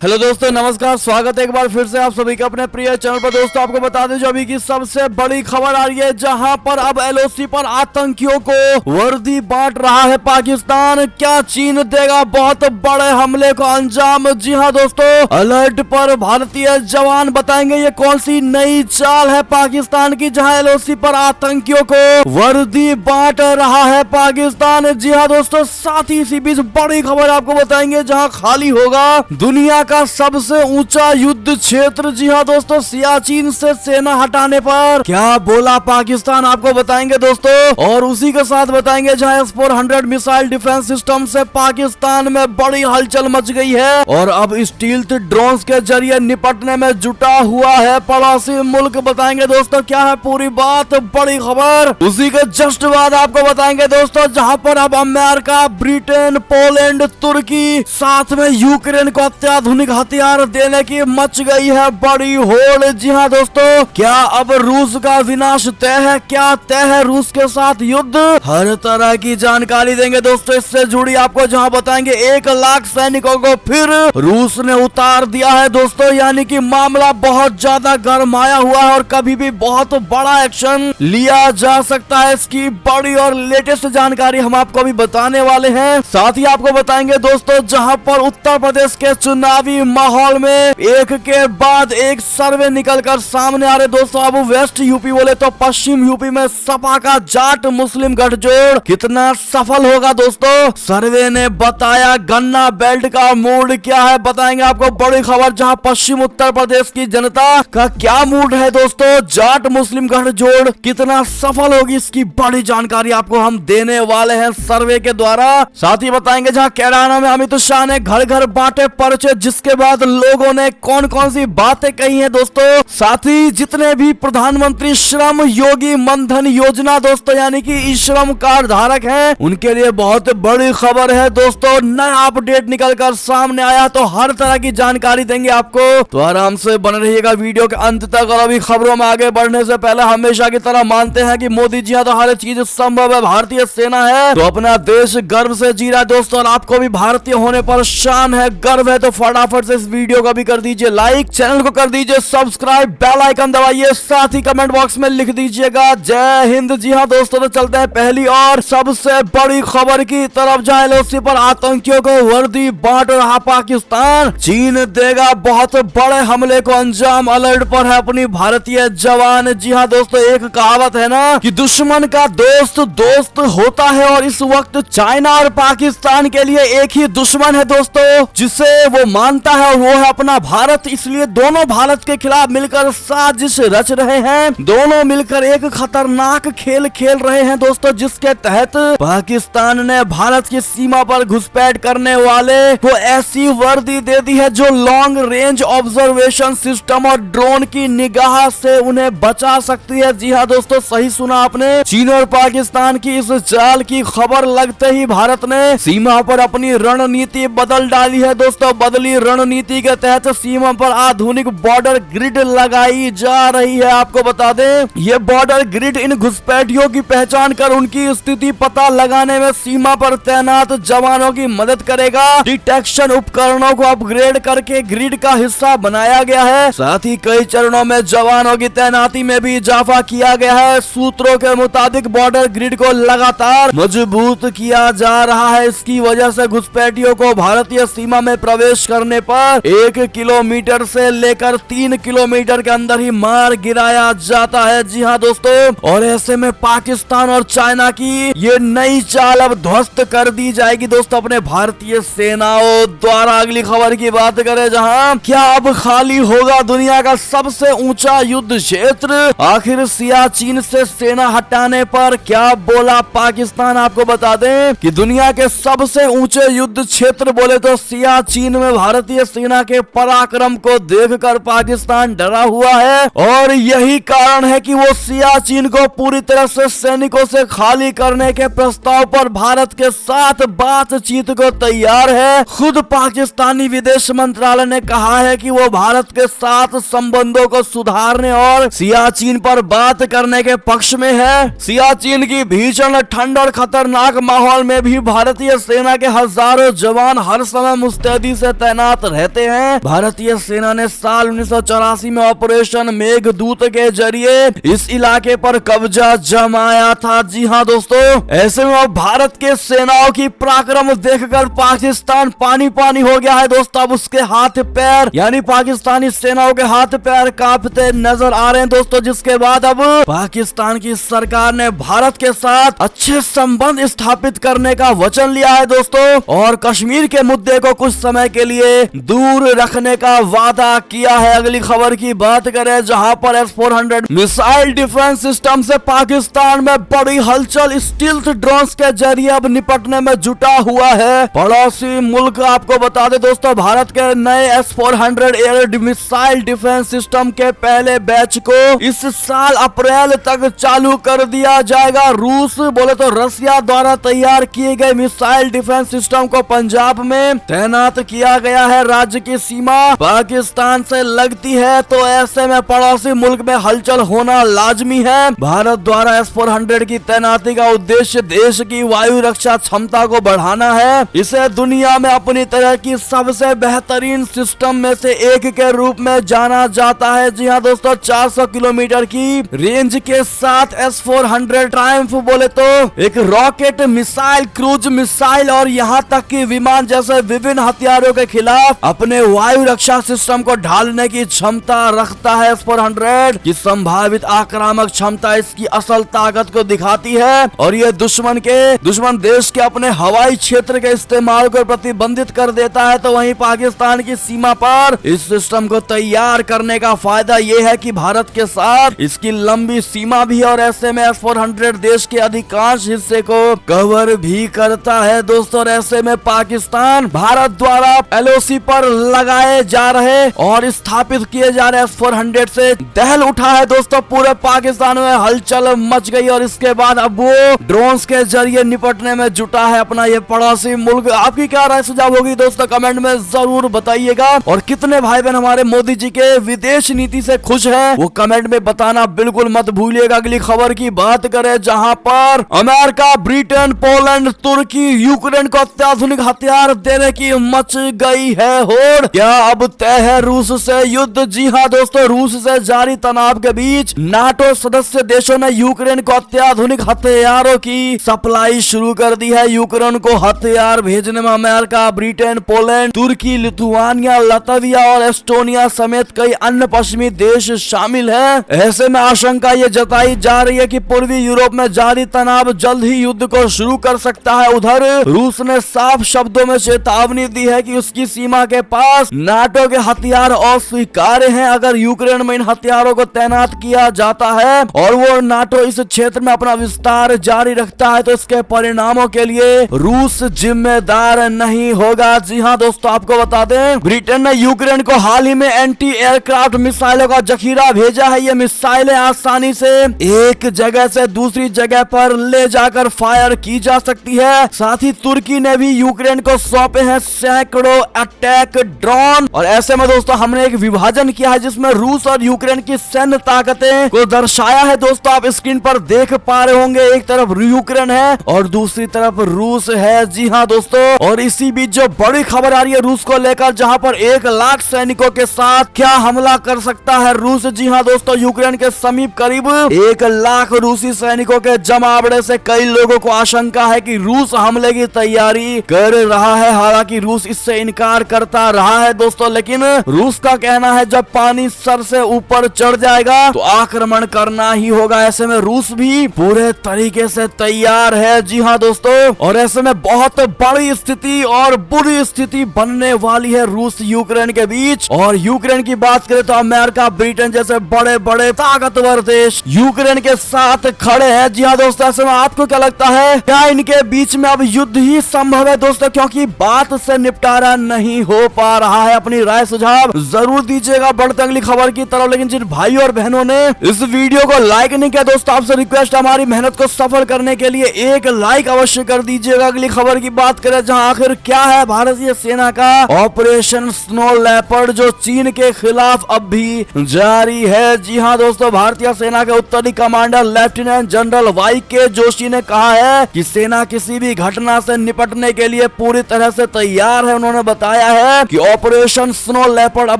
Hello दोस्तों, नमस्कार। स्वागत है एक बार फिर से आप सभी का अपने प्रिय चैनल पर। दोस्तों आपको बता दें जो अभी की सबसे बड़ी खबर आ रही है, जहां पर अब एलओसी पर आतंकियों को वर्दी बांट रहा है पाकिस्तान। क्या चीन देगा बहुत बड़े हमले को अंजाम? जी हां दोस्तों, अलर्ट पर भारतीय जवान। बताएंगे ये कौन सी नई चाल है पाकिस्तान की, जहां एलओसी पर आतंकियों को वर्दी बांट रहा है पाकिस्तान। जी हाँ दोस्तों, साथ ही इसी बीच बड़ी खबर आपको बताएंगे, जहां खाली होगा दुनिया का सबसे ऊंचा युद्ध क्षेत्र। जी हाँ दोस्तों, सियाचिन से सेना हटाने पर क्या बोला पाकिस्तान, आपको बताएंगे दोस्तों। और उसी के साथ बताएंगे जहां S-400 मिसाइल डिफेंस सिस्टम से पाकिस्तान में बड़ी हलचल मच गई है और अब स्टील्थ ड्रोन्स के जरिए निपटने में जुटा हुआ है पड़ोसी मुल्क। बताएंगे दोस्तों क्या है पूरी बात, बड़ी खबर। उसी के जस्ट बाद आपको बताएंगे दोस्तों, जहां पर अब अमेरिका, ब्रिटेन, पोलैंड, तुर्की, साथ में यूक्रेन को अत्याधुनिक हथियार देने की मच गई है बड़ी होड़। जी हाँ दोस्तों, क्या अब रूस का विनाश तय है? क्या तय है रूस के साथ युद्ध? हर तरह की जानकारी देंगे दोस्तों इससे जुड़ी आपको, जहाँ बताएंगे 1 लाख सैनिकों को फिर रूस ने उतार दिया है दोस्तों। यानी कि मामला बहुत ज्यादा गरमाया हुआ है और कभी भी बहुत बड़ा एक्शन लिया जा सकता है। इसकी बड़ी और लेटेस्ट जानकारी हम आपको अभी बताने वाले हैं। साथ ही आपको बताएंगे दोस्तों, जहाँ पर उत्तर प्रदेश के चुनावी माहौल में एक के बाद एक सर्वे निकलकर सामने आ रहे दोस्तों। अब वेस्ट यूपी बोले तो पश्चिम यूपी में सपा का जाट मुस्लिम गठजोड़ कितना सफल होगा दोस्तों। सर्वे ने बताया गन्ना बेल्ट का मूड क्या है, बताएंगे आपको बड़ी खबर, जहां पश्चिम उत्तर प्रदेश की जनता का क्या मूड है दोस्तों। जाट मुस्लिम गठजोड़ कितना सफल होगी, इसकी बड़ी जानकारी आपको हम देने वाले हैं सर्वे के द्वारा। साथ ही बताएंगे जहां कैराना में अमित शाह ने घर घर बांटे पर्चे, जिसके बाद लोगों ने कौन कौन सी बातें कही हैं दोस्तों। साथ ही जितने भी प्रधानमंत्री श्रम योगी मनधन योजना दोस्तों, यानी कि श्रम कार्ड धारक हैं, उनके लिए बहुत बड़ी खबर है दोस्तों। नया अपडेट निकलकर सामने आया, तो हर तरह की जानकारी देंगे आपको, तो आराम से बने रहिएगा वीडियो के अंत तक। और अभी खबरों में आगे बढ़ने से पहले हमेशा की तरह मानते हैं कि मोदी जी तो हर चीज संभव है, भारतीय सेना है तो अपना देश गर्व से जी रहा है दोस्तों। और आपको भी भारतीय होने पर शान है, गर्व है, तो फटाफट से इस वीडियो को भी कर दीजिए लाइक, चैनल को कर दीजिए सब्सक्राइब, बेल आइकन दबाइए, साथ ही कमेंट बॉक्स में लिख दीजिएगा जय हिंद। जी हाँ दोस्तों, तो चलते हैं पहली और सबसे बड़ी खबर की तरफ, जहां एलओसी पर आतंकियों को वर्दी बांट रहा पाकिस्तान। चीन देगा बहुत बड़े हमले को अंजाम, अलर्ट पर है अपनी भारतीय जवान। जी हाँ दोस्तों, एक कहावत है ना कि दुश्मन का दोस्त दोस्त होता है, और इस वक्त चाइना और पाकिस्तान के लिए एक ही दुश्मन है दोस्तों, जिसे वो मानता है, वो है अपना भारत। इसलिए दोनों भारत के खिलाफ मिलकर साजिश रच रहे हैं, दोनों मिलकर एक खतरनाक खेल खेल रहे हैं दोस्तों, जिसके तहत पाकिस्तान ने भारत की सीमा पर घुसपैठ करने वाले को ऐसी वर्दी दे दी है जो लॉन्ग रेंज ऑब्जर्वेशन सिस्टम और ड्रोन की निगाह से उन्हें बचा सकती है। जी हाँ दोस्तों, सही सुना आपने। चीन और पाकिस्तान की इस चाल की खबर लगते ही भारत ने सीमा पर अपनी रणनीति बदल डाली है दोस्तों। बदली रणनीति के तहत सीमा पर आधुनिक बॉर्डर ग्रिड लगाई जा रही है। आपको बता दें, ये बॉर्डर ग्रिड इन घुसपैठियों की पहचान कर उनकी स्थिति पता लगाने में सीमा पर तैनात जवानों की मदद करेगा। डिटेक्शन उपकरणों को अपग्रेड करके ग्रिड का हिस्सा बनाया गया है। साथ ही कई चरणों में जवानों की तैनाती में भी इजाफा किया गया है। सूत्रों के मुताबिक बॉर्डर ग्रिड को लगातार मजबूत किया जा रहा है। इसकी वजह से घुसपैठियों को भारतीय सीमा में प्रवेश करने पर 1 किलोमीटर से लेकर 3 किलोमीटर के अंदर ही मार गिराया जाता है। जी हाँ दोस्तों, और ऐसे में पाकिस्तान और चाइना की ये नई चाल अब ध्वस्त कर दी जाएगी दोस्तों अपने भारतीय सेनाओं द्वारा। अगली खबर की बात करें, जहां क्या अब खाली होगा दुनिया का सबसे ऊंचा युद्ध क्षेत्र? आखिर सियाचिन से सेना हटाने पर क्या बोला पाकिस्तान? आपको बता दें कि दुनिया के सबसे ऊंचे युद्ध क्षेत्र बोले तो सियाचिन में भारतीय सेना के पराक्रम को देखकर पाकिस्तान डरा हुआ है, और यही कारण है कि वो सियाचिन को पूरी तरह से सैनिकों से खाली करने के प्रस्ताव पर भारत के साथ बातचीत को तैयार है। खुद पाकिस्तानी विदेश मंत्रालय ने कहा है कि वो भारत के साथ संबंधों को सुधारने और सियाचिन पर बात करने के पक्ष में है। सियाचिन की भीषण ठंड और खतरनाक माहौल में भी भारतीय सेना के हजारों जवान हर समय मुस्तैदी से तैनात साथ रहते हैं। भारतीय सेना ने साल 1984 में ऑपरेशन मेघदूत के जरिए इस इलाके पर कब्जा जमाया था। जी हाँ दोस्तों, ऐसे में अब भारत के सेनाओं की पराक्रम देखकर पाकिस्तान पानी पानी हो गया है दोस्तों। अब उसके हाथ पैर यानी पाकिस्तानी सेनाओं के हाथ पैर कांपते नजर आ रहे हैं दोस्तों, जिसके बाद अब पाकिस्तान की सरकार ने भारत के साथ अच्छे संबंध स्थापित करने का वचन लिया है दोस्तों, और कश्मीर के मुद्दे को कुछ समय के लिए दूर रखने का वादा किया है। अगली खबर की बात करें, जहां पर S-400 मिसाइल डिफेंस सिस्टम से पाकिस्तान में बड़ी हलचल स्टील्थ ड्रोन्स के जरिए अब निपटने में जुटा हुआ है। पड़ोसी मुल्क आपको बता दे दोस्तों, भारत के नए S-400 air missile defence system के पहले बैच को इस साल अप्रैल तक चालू कर दिया जाएगा। रूस बोले तो रसिया द्वारा तैयार किए गए मिसाइल डिफेंस सिस्टम को पंजाब में तैनात किया गया है। राज्य की सीमा पाकिस्तान से लगती है, तो ऐसे में पड़ोसी मुल्क में हलचल होना लाजमी है। भारत द्वारा S-400 की तैनाती का उद्देश्य देश की वायु रक्षा क्षमता को बढ़ाना है। इसे दुनिया में अपनी तरह की सबसे बेहतरीन सिस्टम में से एक के रूप में जाना जाता है। जी हाँ दोस्तों, 400 किलोमीटर की रेंज के साथ S-400 ट्रायम्फ बोले तो एक रॉकेट मिसाइल, क्रूज मिसाइल और यहाँ तक कि विमान जैसे विभिन्न हथियारों के खिलाफ अपने वायु रक्षा सिस्टम को ढालने की क्षमता रखता है। S-400 की संभावित आक्रामक क्षमता इसकी असल ताकत को दिखाती है, और ये दुश्मन देश के अपने हवाई क्षेत्र के इस्तेमाल को प्रतिबंधित कर देता है। तो वहीं पाकिस्तान की सीमा पर इस सिस्टम को तैयार करने का फायदा ये है कि भारत के साथ इसकी लंबी सीमा भी, और ऐसे में S-400 देश के अधिकांश हिस्से को कवर भी करता है दोस्तों। और ऐसे में पाकिस्तान भारत द्वारा LOC पर लगाए जा रहे और स्थापित किए जा रहे S-400 से दहल उठा है दोस्तों। पूरे पाकिस्तान में हलचल मच गई, और इसके बाद अब वो ड्रोन्स के जरिए निपटने में जुटा है अपना ये पड़ोसी मुल्क। आपकी क्या राय सुझाव होगी दोस्तों, कमेंट में जरूर बताइएगा। और कितने भाई बहन हमारे मोदी जी के विदेश नीति से खुश हैं, वो कमेंट में बताना बिल्कुल मत भूलिएगा। अगली खबर की बात करें, जहां पर अमेरिका, ब्रिटेन, पोलैंड, तुर्की यूक्रेन को अत्याधुनिक हथियार देने की मच गई है होड़। क्या अब तय है रूस से युद्ध? जी हाँ दोस्तों, रूस से जारी तनाव के बीच नाटो सदस्य देशों ने यूक्रेन को अत्याधुनिक हथियारों की सप्लाई शुरू कर दी है। यूक्रेन को हथियार भेजने में अमेरिका, ब्रिटेन, पोलैंड, तुर्की, लिथुआनिया, लातविया और एस्टोनिया समेत कई अन्य पश्चिमी देश शामिल हैं। ऐसे में आशंका ये जताई जा रही है कि पूर्वी यूरोप में जारी तनाव जल्द ही युद्ध को शुरू कर सकता है। उधर रूस ने साफ शब्दों में चेतावनी दी है कि उसकी सीमा के पास नाटो के हथियार अस्वीकार्य हैं। अगर यूक्रेन में इन हथियारों को तैनात किया जाता है और वो नाटो इस क्षेत्र में अपना विस्तार जारी रखता है, तो इसके परिणामों के लिए रूस जिम्मेदार नहीं होगा। जी हाँ दोस्तों, आपको बता दें, ब्रिटेन ने यूक्रेन को हाल ही में एंटी एयरक्राफ्ट मिसाइलों का जखीरा भेजा है। ये मिसाइलें आसानी से एक जगह से दूसरी जगह पर ले जाकर फायर की जा सकती है। साथ ही तुर्की ने भी यूक्रेन को सौंपे हैं सैकड़ों अटैक ड्रोन। और ऐसे में दोस्तों हमने एक विभाजन किया है जिसमें रूस और यूक्रेन की सैन्य ताकतें को दर्शाया है। दोस्तों आप स्क्रीन पर देख पा रहे होंगे, एक तरफ यूक्रेन है और दूसरी तरफ रूस है। जी हाँ दोस्तों, और इसी बीच जो बड़ी खबर आ रही है रूस को लेकर, जहां पर 1 लाख सैनिकों के साथ क्या हमला कर सकता है रूस। जी हाँ दोस्तों, यूक्रेन के समीप करीब 1 लाख रूसी सैनिकों के जमावड़े से कई लोगों को आशंका है कि रूस हमले की तैयारी कर रहा है। हालांकि रूस इससे इनकार करता रहा है दोस्तों, लेकिन रूस का कहना है जब पानी सर से ऊपर चढ़ जाएगा तो आक्रमण करना ही होगा। ऐसे में रूस भी पूरे तरीके से तैयार है। जी हाँ दोस्तों, और ऐसे में बहुत बड़ी स्थिति और बुरी स्थिति बनने वाली है रूस यूक्रेन के बीच। और यूक्रेन की बात करें तो अमेरिका, ब्रिटेन जैसे बड़े बड़े ताकतवर देश यूक्रेन के साथ खड़े हैं। जी हाँ दोस्तों, ऐसे में आपको क्या लगता है, क्या इनके बीच में अब युद्ध ही संभव है दोस्तों? क्योंकि बात से निपटारा नहीं हो पा रहा है। अपनी राय सुझाव जरूर दीजिएगा। बढ़ते अगली खबर की तरफ, लेकिन जिन भाइयों और बहनों ने इस वीडियो को लाइक नहीं किया दोस्तों, आपसे रिक्वेस्ट हमारी मेहनत को सफल करने के लिए एक लाइक अवश्य कर दीजिएगा। अगली खबर की बात करें, जहां आखिर क्या है भारतीय सेना का ऑपरेशन स्नो लेपर्ड, जो चीन के खिलाफ अब भी जारी है। जी हाँ दोस्तों, भारतीय सेना के उत्तरी कमांडर लेफ्टिनेंट जनरल वाई.के. जोशी ने कहा है कि सेना किसी भी घटना से निपटने के लिए पूरी तरह से तैयार है। उन्होंने बताया आया है कि ऑपरेशन स्नो लेपर्ड अब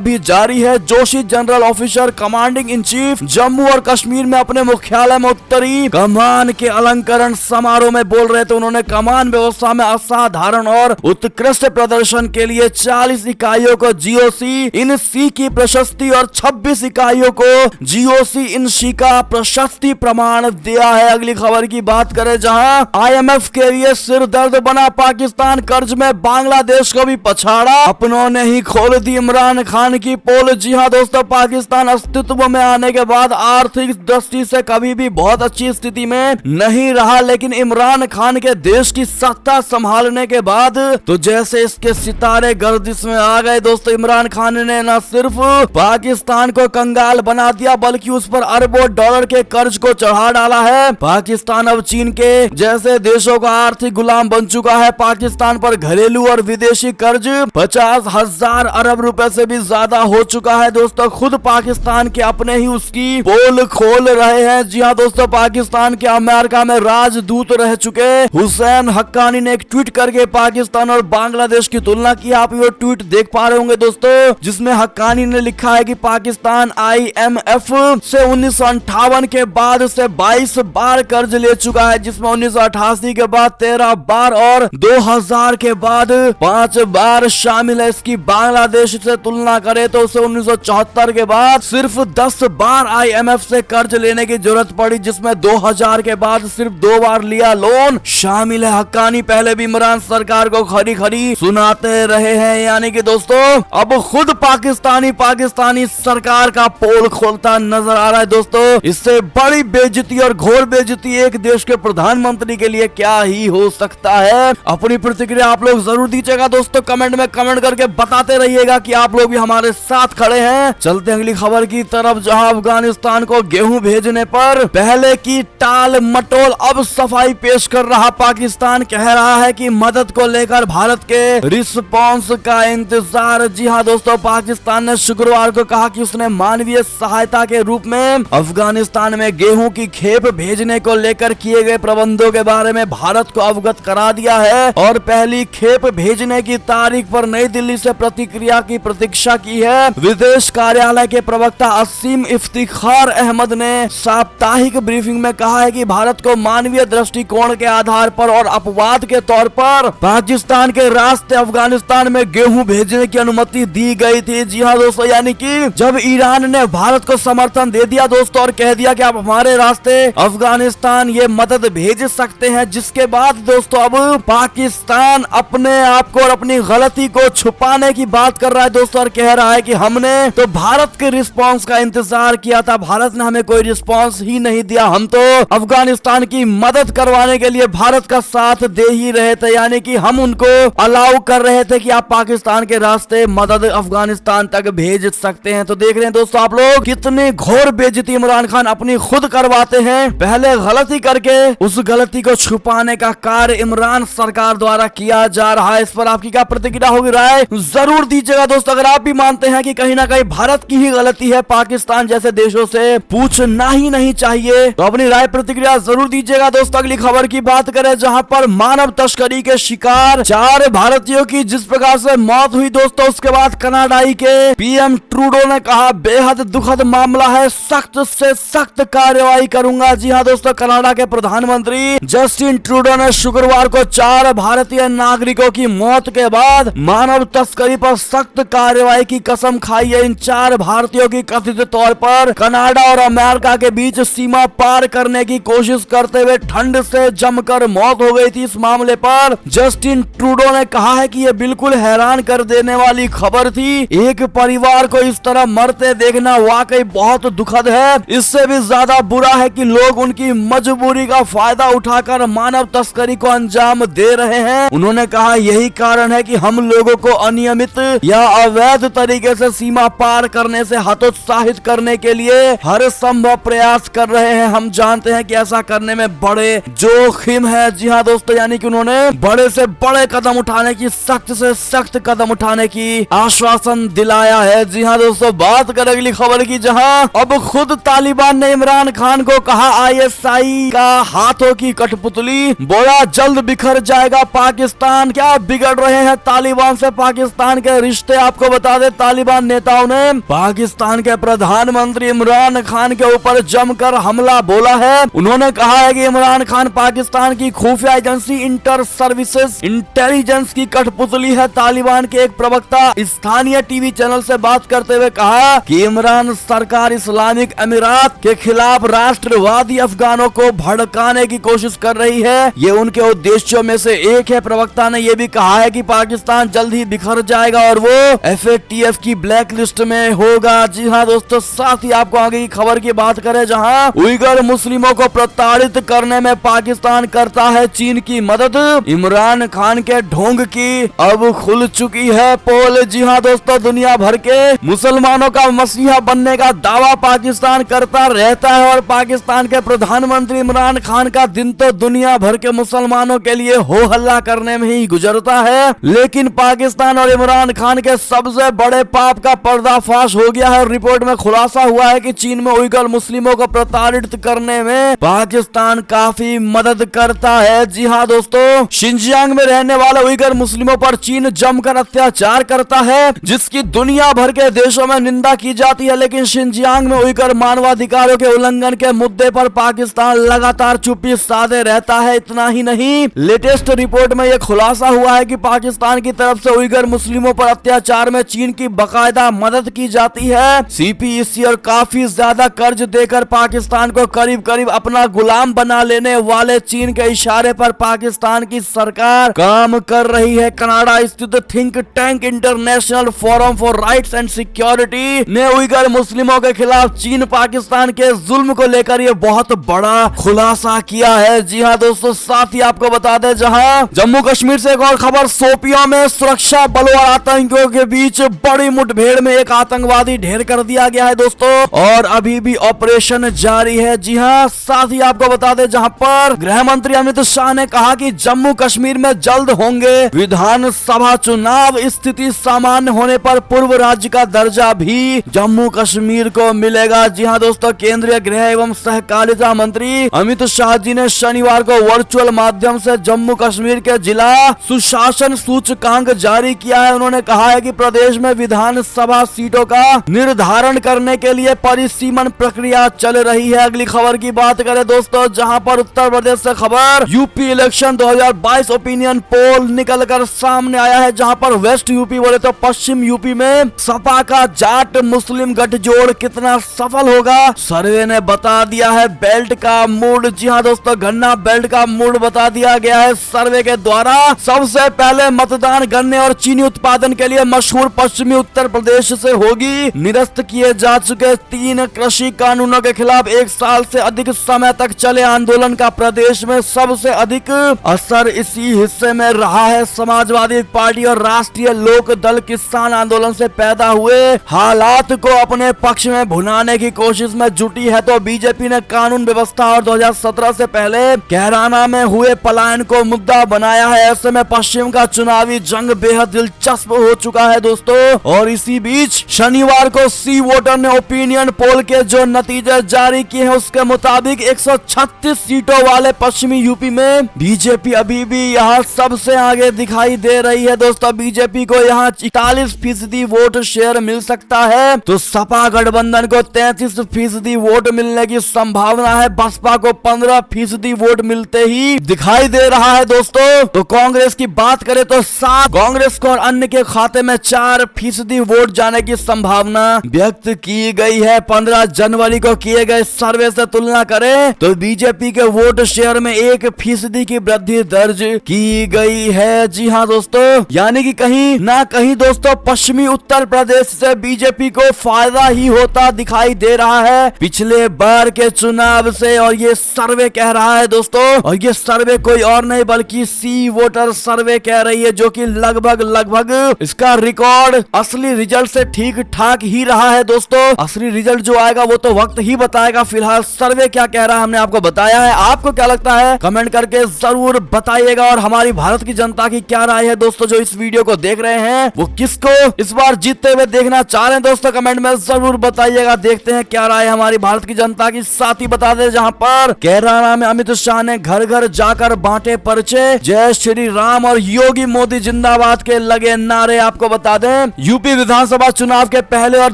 भी जारी है। Joshi general officer commanding in chief Jammu और कश्मीर में अपने मुख्यालय में उत्तरी कमान के अलंकरण समारोह में बोल रहे थे। उन्होंने कमान व्यवस्था में असाधारण और उत्कृष्ट प्रदर्शन के लिए 40 इकाइयों को जीओसी इन सी की प्रशस्ति और 26 इकाइयों को जीओसी इन सी का प्रशस्ति प्रमाण दिया है। अगली खबर की बात करें, जहां आईएमएफ के लिए सिर दर्द बना पाकिस्तान, कर्ज में बांग्लादेश को भी पछाड़ा। अपनों ने ही खोल दी इमरान खान की पोल। जी हां दोस्तों, पाकिस्तान अस्तित्व में आने के बाद आर्थिक दृष्टि से कभी भी बहुत अच्छी स्थिति में नहीं रहा, लेकिन इमरान खान के देश की सत्ता संभालने के बाद तो जैसे इसके सितारे गर्दिश में आ गए। दोस्तों, इमरान खान ने न सिर्फ पाकिस्तान को कंगाल बना दिया बल्कि उस पर अरबों डॉलर के कर्ज को चढ़ा डाला है। पाकिस्तान अब चीन के जैसे देशों का आर्थिक गुलाम बन चुका है। पाकिस्तान पर घरेलू और विदेशी कर्ज 50,000 अरब रुपए से भी ज्यादा हो चुका है। दोस्तों, खुद पाकिस्तान के अपने ही उसकी पोल खोल रहे हैं। जी हाँ दोस्तों, पाकिस्तान के अमेरिका में राजदूत रह चुके हुसैन हक्कानी ने एक ट्वीट करके पाकिस्तान और बांग्लादेश की तुलना की। आप ये ट्वीट देख पा रहे होंगे दोस्तों, जिसमें हक्कानी ने लिखा है कि पाकिस्तान आईएमएफ से 1958 के बाद से 22 बार कर्ज ले चुका है, जिसमें 1988 के बाद 13 बार और 2000 के बाद 5 बार शामिल है। इसकी बांग्लादेश से तुलना करें तो उसे 1974 के बाद सिर्फ 10 बार आईएमएफ से कर्ज लेने की जरूरत पड़ी, जिसमें 2000 के बाद सिर्फ 2 बार लिया लोन शामिल है। हक्कानी पहले भी इमरान सरकार को खरी खरी सुनाते रहे हैं। यानी कि दोस्तों, अब खुद पाकिस्तानी सरकार का पोल खोलता नजर आ रहा है। दोस्तों, इससे बड़ी बेइज्जती और घोर बेइज्जती एक देश के प्रधानमंत्री के लिए क्या ही हो सकता है। अपनी प्रतिक्रिया आप लोग जरूर दीजिएगा दोस्तों, कमेंट में कमेंट करके बताते रहिएगा कि आप लोग भी हमारे साथ खड़े हैं। चलते हैं अगली खबर की तरफ, जहां अफगानिस्तान को गेहूं भेजने पर पहले की टाल मटोल अब सफाई पेश कर रहा पाकिस्तान। कह रहा है कि मदद को लेकर भारत के रिस्पॉन्स का इंतजार। जी हाँ दोस्तों, पाकिस्तान ने शुक्रवार को कहा कि उसने मानवीय सहायता के रूप में अफगानिस्तान में गेहूं की खेप भेजने को लेकर किए गए प्रबंधों के बारे में भारत को अवगत करा दिया है और पहली खेप भेजने की तारीख पर नई दिल्ली से प्रतिक्रिया की प्रतीक्षा की है। विदेश कार्यालय के प्रवक्ता असीम इफ्तिखार अहमद ने साप्ताहिक ब्रीफिंग में कहा है कि भारत को मानवीय दृष्टिकोण के आधार पर और अपवाद के तौर पर पाकिस्तान के रास्ते अफगानिस्तान में गेहूं भेजने की अनुमति दी गई थी। जी हाँ दोस्तों, यानी कि जब ईरान ने भारत को समर्थन दे दिया दोस्तों और कह दिया कि आप हमारे रास्ते अफगानिस्तान ये मदद भेज सकते हैं, जिसके बाद दोस्तों अब पाकिस्तान अपने आप को और अपनी गलती को छुपाने की बात कर रहा है दोस्तों, और कह रहा है कि हमने तो भारत के रिस्पांस का इंतजार किया था, भारत ने हमें कोई रिस्पांस ही नहीं दिया। हम तो अफगानिस्तान की मदद करवाने के लिए भारत का साथ दे ही रहे थे, यानी कि हम उनको अलाउ कर रहे थे कि आप पाकिस्तान के रास्ते मदद अफगानिस्तान तक भेज सकते हैं। तो देख रहे हैं दोस्तों आप लोग, कितनी घोर बेइज्जती इमरान खान अपनी खुद करवाते हैं। पहले गलती करके उस गलती को छुपाने का कार्य इमरान सरकार द्वारा किया जा रहा है। इस पर आपकी क्या प्रतिक्रिया होगी, राय जरूर दीजिएगा दोस्तों। अगर आप भी मानते हैं कि कहीं ना कहीं भारत की ही गलती है, पाकिस्तान जैसे देशों से पूछना ही नहीं चाहिए, तो अपनी राय प्रतिक्रिया जरूर दीजिएगा दोस्तों। अगली खबर की बात करें, जहां पर मानव तस्करी के शिकार 4 भारतीयों की जिस प्रकार से मौत हुई दोस्तों, उसके बाद कनाडाई के पीएम ट्रूडो ने कहा बेहद दुखद मामला है, सख्त से सख्त कार्रवाई करूंगा। जी हाँ दोस्तों, कनाडा के प्रधानमंत्री जस्टिन ट्रूडो ने शुक्रवार को 4 भारतीय नागरिकों की मौत के बाद मानव तस्करी पर सख्त कार्रवाई की कसम खाई है। इन 4 भारतीयों की कथित तौर पर कनाडा और अमेरिका के बीच सीमा पार करने की कोशिश करते हुए ठंड से जमकर मौत हो गई थी। इस मामले पर जस्टिन ट्रूडो ने कहा है कि यह बिल्कुल हैरान कर देने वाली खबर थी। एक परिवार को इस तरह मरते देखना वाकई बहुत दुखद है। इससे भी ज्यादा बुरा है कि लोग उनकी मजबूरी का फायदा उठाकर मानव तस्करी को अंजाम दे रहे हैं। उन्होंने कहा यही कारण है कि हम लोगों को अनियमित या अवैध तरीके से सीमा पार करने से हतोत्साहित करने के लिए हर संभव प्रयास कर रहे हैं। हम जानते हैं कि ऐसा करने में बड़े जोखिम है। जी हाँ दोस्तों, यानी कि उन्होंने बड़े से बड़े कदम उठाने की, सख्त से सख्त कदम उठाने की आश्वासन दिलाया है। जी हाँ दोस्तों, बात करें अगली खबर की, जहां अब खुद तालिबान ने इमरान खान को कहा आईएसआई का हाथों की कठपुतली, बोला जल्द बिखर जाएगा पाकिस्तान। क्या बिगड़ रहे हैं तालिबान नाम से पाकिस्तान के रिश्ते। आपको बता दें तालिबान नेताओं ने पाकिस्तान के प्रधानमंत्री इमरान खान के ऊपर जमकर हमला बोला है। उन्होंने कहा है कि इमरान खान पाकिस्तान की खुफिया एजेंसी इंटर सर्विसेज इंटेलिजेंस की कठपुतली है। तालिबान के एक प्रवक्ता स्थानीय टीवी चैनल से बात करते हुए कहा कि इमरान सरकार इस्लामिक अमीरात के खिलाफ राष्ट्रवादी अफगानों को भड़काने की कोशिश कर रही है, ये उनके उद्देश्यों में से एक है। प्रवक्ता ने यह भी कहा है कि पाकिस्तान जल्द ही बिखर जाएगा और वो FATF की ब्लैक लिस्ट में होगा। जी हाँ दोस्तों, साथ ही आपको आगे की खबर की बात करें, जहां उइगर मुस्लिमों को प्रताड़ित करने में पाकिस्तान करता है चीन की मदद। इमरान खान के ढोंग की अब खुल चुकी है पोल। जी हाँ दोस्तों, दुनिया भर के मुसलमानों का मसीहा बनने का दावा पाकिस्तान करता रहता है और पाकिस्तान के प्रधानमंत्री इमरान खान का दिन तो दुनिया भर के मुसलमानों के लिए हो हल्ला करने में ही गुजरता है। लेकिन पाकिस्तान और इमरान खान के सबसे बड़े पाप का पर्दाफाश हो गया है। रिपोर्ट में खुलासा हुआ है कि चीन में उइगर मुस्लिमों को प्रताड़ित करने में पाकिस्तान काफी मदद करता है। जी हाँ दोस्तों, शिनजियांग में रहने वाले उइगर मुस्लिमों पर चीन जमकर अत्याचार करता है, जिसकी दुनिया भर के देशों में निंदा की जाती है। लेकिन शिनजियांग में उइगर मानवाधिकारों के उल्लंघन के मुद्दे पर पाकिस्तान लगातार चुप्पी साधे रहता है। इतना ही नहीं, लेटेस्ट रिपोर्ट में यह खुलासा हुआ है कि पाकिस्तान की तरफ से उइगर मुस्लिमों पर अत्याचार में चीन की बाकायदा मदद की जाती है। CPEC और काफी ज्यादा कर्ज देकर पाकिस्तान को करीब करीब अपना गुलाम बना लेने वाले चीन के इशारे पर पाकिस्तान की सरकार काम कर रही है। कनाडा स्थित think tank international forum for rights and security ने उइगर मुस्लिमों के खिलाफ चीन पाकिस्तान के जुल्म को लेकर यह बहुत बड़ा खुलासा किया है। जी हाँ दोस्तों, साथ ही आपको बता दें, जहां जम्मू कश्मीर से एक और खबर, शोपियां में सुरक्षा बलों और आतंकियों के बीच बड़ी मुठभेड़ में एक आतंकवादी ढेर कर दिया गया है दोस्तों, और अभी भी ऑपरेशन जारी है। जी हाँ, साथ ही आपको बता दें, जहां पर गृह मंत्री अमित शाह ने कहा कि जम्मू कश्मीर में जल्द होंगे विधानसभा चुनाव, स्थिति सामान्य होने पर पूर्व राज्य का दर्जा भी जम्मू कश्मीर को मिलेगा। जी हाँ दोस्तों, केंद्रीय गृह एवं सहकारिता मंत्री अमित शाह जी ने शनिवार को वर्चुअल माध्यम से जम्मू कश्मीर के जिला सुशासन सूचकांक जारी किया है। उन्होंने कहा है कि प्रदेश में विधानसभा सीटों का निर्धारण करने के लिए परिसीमन प्रक्रिया चल रही है। अगली खबर की बात करें दोस्तों, जहां पर उत्तर प्रदेश से खबर, यूपी इलेक्शन 2022 ओपिनियन पोल निकलकर सामने आया है, जहां पर वेस्ट यूपी बोले तो पश्चिम यूपी में सपा का जाट मुस्लिम गठजोड़ कितना सफल होगा, सर्वे ने बता दिया है। बेल्ट का मूड, जी हाँ दोस्तों, गन्ना बेल्ट का मूड बता दिया गया है सर्वे के द्वारा। सबसे पहले मतदान गन्ने और चीनी उत्पादन के लिए मशहूर पश्चिमी उत्तर प्रदेश से होगी। निरस्त किए जा चुके 3 कृषि कानूनों के खिलाफ 1 साल से अधिक समय तक चले आंदोलन का प्रदेश में सबसे अधिक असर इसी हिस्से में रहा है। समाजवादी पार्टी और राष्ट्रीय लोक दल किसान आंदोलन से पैदा हुए हालात को अपने पक्ष में भुनाने की कोशिश में जुटी है, तो बीजेपी ने कानून व्यवस्था और 2017 से पहले कैराना में हुए पलायन को मुद्दा बनाया है। ऐसे में पश्चिम का चुनावी जंग बेहद दिलचस्प हो चुका है दोस्तों। और इसी बीच शनिवार को सी वोटर ने ओपिनियन पोल के जो नतीजे जारी किए हैं, उसके मुताबिक 136 सीटों वाले पश्चिमी यूपी में बीजेपी अभी भी यहाँ सबसे आगे दिखाई दे रही है दोस्तों। बीजेपी को यहाँ 41% वोट शेयर मिल सकता है, तो सपा गठबंधन को 33% वोट मिलने की संभावना है। बसपा को 15% वोट मिलते ही दिखाई दे रहा है दोस्तों। तो कांग्रेस की बात करें तो 7, कांग्रेस को और अन्य के खाते में 4% वोट जाने की संभावना व्यक्त की गई है। 15 जनवरी को किए गए सर्वे से तुलना करें तो बीजेपी के वोट शेयर में 1% की वृद्धि दर्ज की गई है। जी हाँ दोस्तों, यानी कि कहीं ना कहीं दोस्तों पश्चिमी उत्तर प्रदेश से बीजेपी को फायदा ही होता दिखाई दे रहा है पिछले बार के चुनाव से, और ये सर्वे कह रहा है दोस्तों। और ये सर्वे कोई और नहीं बल्कि सी वोटर सर्वे कह रही है, जो कि लगभग इसका रिकॉर्ड असली रिजल्ट से ठीक ठाक ही रहा है दोस्तों। असली रिजल्ट जो आएगा वो तो वक्त ही बताएगा। फिलहाल सर्वे क्या कह रहा है हमने आपको बताया है। आपको क्या लगता है कमेंट करके जरूर बताइएगा। और हमारी भारत की जनता की क्या राय है दोस्तों, जो इस वीडियो को देख रहे हैं, वो किसको इस बार जीतते हुए देखना चाह रहे हैं दोस्तों, कमेंट में जरूर बताइएगा। देखते हैं क्या राय हमारी भारत की जनता की। साथ ही बता दें, जहां पर कैराना में अमित शाह ने घर घर जाकर बांटे पर्चे, जय श्री राम और योगी मोदी जिंदाबाद जिंदाबाद के लगे नारे। आपको बता दें यूपी विधानसभा चुनाव के पहले और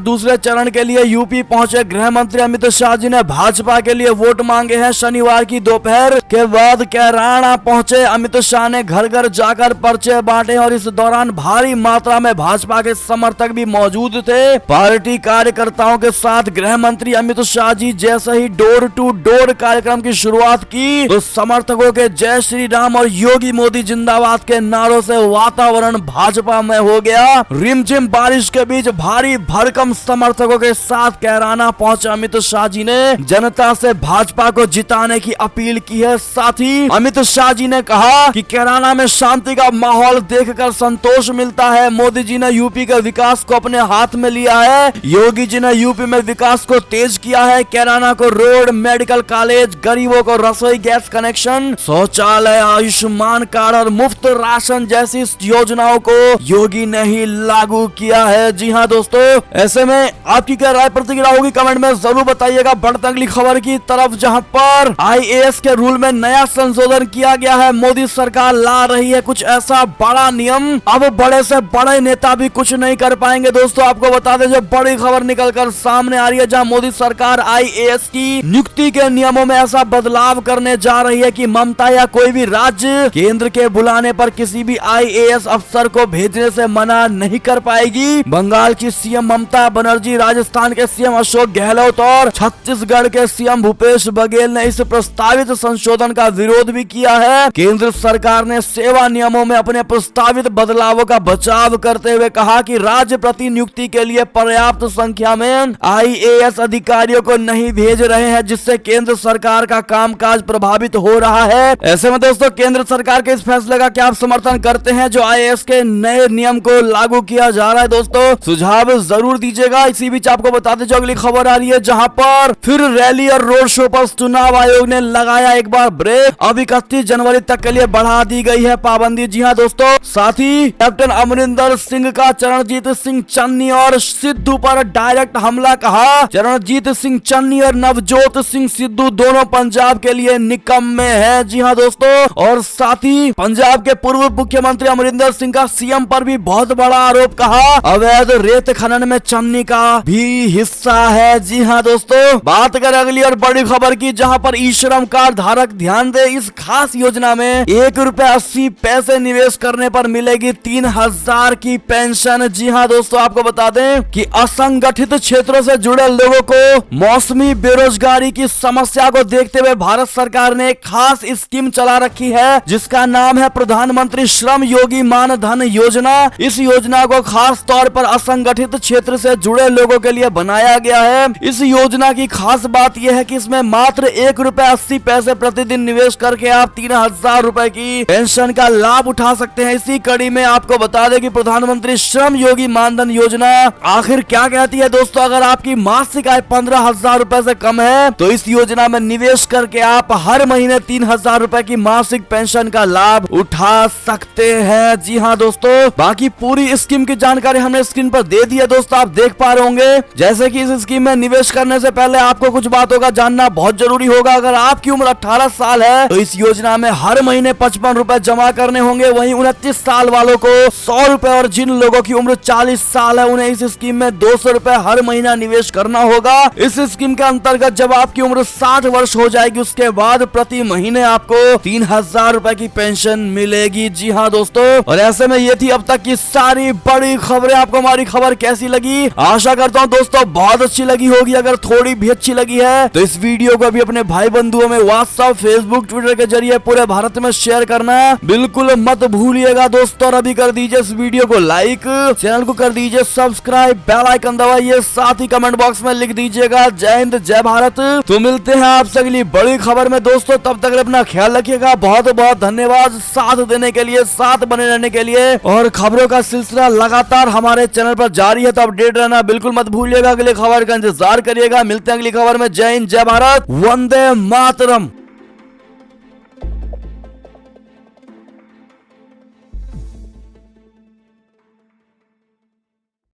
दूसरे चरण के लिए यूपी पहुंचे गृह मंत्री अमित शाह जी ने भाजपा के लिए वोट मांगे हैं। शनिवार की दोपहर के बाद कैराना पहुंचे अमित शाह ने घर घर जाकर पर्चे बांटे और इस दौरान भारी मात्रा में भाजपा के समर्थक भी मौजूद थे। पार्टी कार्यकर्ताओं के साथ गृह मंत्री अमित शाह जी जैसे ही डोर टू डोर कार्यक्रम की शुरुआत की तो समर्थकों के जय श्री राम और योगी मोदी जिंदाबाद के नारों से वातावरण भाजपा में हो गया। रिमझिम बारिश के बीच भारी भरकम समर्थकों के साथ कैराना पहुंचे अमित शाह जी ने जनता से भाजपा को जिताने की अपील की है। साथ ही अमित शाह जी ने कहा कि कैराना में शांति का माहौल देखकर संतोष मिलता है। मोदी जी ने यूपी के विकास को अपने हाथ में लिया है। योगी जी ने यूपी में विकास को तेज किया है। कैराना को रोड, मेडिकल कॉलेज, गरीबों को रसोई गैस कनेक्शन, शौचालय, आयुष्मान कार्ड और मुफ्त राशन जैसी योजनाओं को योगी ने ही लागू किया है। जी हाँ दोस्तों, ऐसे में आपकी क्या राय प्रतिक्रिया होगी कमेंट में जरूर बताइएगा। बढ़ते अगली खबर की तरफ, जहां पर IAS के रूल में नया संशोधन किया गया है। मोदी सरकार ला रही है कुछ ऐसा बड़ा नियम, अब बड़े से बड़े नेता भी कुछ नहीं कर पाएंगे। दोस्तों आपको बता दें जो बड़ी खबर निकलकर सामने आ रही है, जहां मोदी सरकार IAS की नियुक्ति के नियमों में ऐसा बदलाव करने जा रही है कि ममता या कोई भी राज्य केंद्र के बुलाने पर किसी भी IAS अफसर को भेजने से मना नहीं कर पाएगी। बंगाल की सीएम ममता बनर्जी, राजस्थान के सीएम अशोक गहलोत और छत्तीसगढ़ के सीएम भूपेश बघेल ने इस प्रस्तावित संशोधन का विरोध भी किया है। केंद्र सरकार ने सेवा नियमों में अपने प्रस्तावित बदलावों का बचाव करते हुए कहा कि राज्य प्रतिनियुक्ति के लिए पर्याप्त संख्या में IAS अधिकारियों को नहीं भेज रहे हैं, जिससे केंद्र सरकार का कामकाज प्रभावित हो रहा है। ऐसे में दोस्तों केंद्र सरकार के इस फैसले का क्या आप समर्थन करते हैं जो IAS के नए नियम को लागू किया जा रहा है? दोस्तों सुझाव जरूर दीजिएगा। इसी बीच आपको बता दें जो अगली खबर आ रही है, जहां पर फिर रैली और रोड शो पर चुनाव आयोग ने लगाया एक बार ब्रेक। अब 31 जनवरी तक के लिए बढ़ा दी गई है पाबंदी। जी हाँ दोस्तों, साथ ही कैप्टन अमरिंदर सिंह का चरणजीत सिंह चन्नी और सिद्धू पर डायरेक्ट हमला कहा। चरणजीत सिंह चन्नी और नवजोत सिंह सिद्धू दोनों पंजाब के लिए निकम्मे हैं। जी हाँ दोस्तों, और साथ ही पंजाब के पूर्व मुख्यमंत्री अमरिंदर सिंह का सीएम पर भी बहुत बड़ा आरोप कहा। अवैध रेत खनन में चन्नी का भी हिस्सा है। जी हाँ दोस्तों, बात करें अगली और बड़ी खबर की, जहां पर ई श्रम कार्ड धारक ध्यान दे, इस खास योजना में ₹1.80 निवेश करने पर मिलेगी 3000 की पेंशन। जी हाँ दोस्तों, आपको बता दें कि असंगठित क्षेत्रों से जुड़े लोगों को मौसमी बेरोजगारी की समस्या को देखते हुए भारत सरकार ने एक खास स्कीम चला रखी है, जिसका नाम है प्रधानमंत्री श्रम योगी मान धन योजना। इस योजना को खास तौर पर असंगठित क्षेत्र से जुड़े लोगों के लिए बनाया गया है। इस योजना की खास बात यह है कि इसमें मात्र ₹1.80 प्रतिदिन निवेश करके आप 3000 रुपए की पेंशन का लाभ उठा सकते हैं। इसी कड़ी में आपको बता दें कि प्रधानमंत्री श्रम योगी मानधन योजना आखिर क्या कहती है। दोस्तों अगर आपकी मासिक आय 15,000 रुपए से कम है तो इस योजना में निवेश करके आप हर महीने 3000 रुपए की मासिक पेंशन का लाभ उठा सकते हैं। जी हाँ दोस्तों, बाकी पूरी स्कीम की जानकारी हमने स्क्रीन पर दे दी है। दोस्तों आप देख पा रहे होंगे जैसे कि इस स्कीम में निवेश करने से पहले आपको कुछ बातों का जानना बहुत जरूरी होगा। अगर आपकी उम्र 18 साल है तो इस योजना में हर महीने 55 रुपए जमा करने होंगे। वहीं 29 साल वालों को 100 रुपए और जिन लोगों की उम्र 40 साल है उन्हें इस स्कीम में 200 रुपए हर महीना निवेश करना होगा। इस स्कीम के अंतर्गत जब आपकी उम्र 60 वर्ष हो जाएगी उसके बाद प्रति महीने आपको 3000 रुपए की पेंशन मिलेगी। जी हाँ दोस्तों, और ऐसे में ये थी अब तक की सारी बड़ी खबरें। आपको हमारी खबर कैसी लगी? आशा करता हूँ दोस्तों बहुत अच्छी लगी होगी। अगर थोड़ी भी अच्छी लगी है तो इस वीडियो को भी अपने भाई बंधुओं में व्हाट्सएप, फेसबुक, ट्विटर के जरिए पूरे भारत में शेयर करना बिल्कुल मत भूलिएगा दोस्तों। और अभी कर दीजिए इस वीडियो को लाइक, चैनल को कर दीजिए सब्सक्राइब, बेल आइकन दबाइए, साथ ही कमेंट बॉक्स में लिख दीजिएगा जय हिंद जय भारत। तो मिलते हैं आपसे अगली बड़ी खबर में दोस्तों, तब तक अपना ख्याल रखिएगा। बहुत बहुत धन्यवाद साथ देने के लिए, साथ बने रहने के लिए। और खबरों का सिलसिला लगातार हमारे चैनल पर जारी है तो अपडेट रहना बिल्कुल मत भूलिएगा। अगली खबर का इंतजार करिएगा। मिलते हैं अगली खबर में। जय हिंद जय भारत, वंदे मातरम।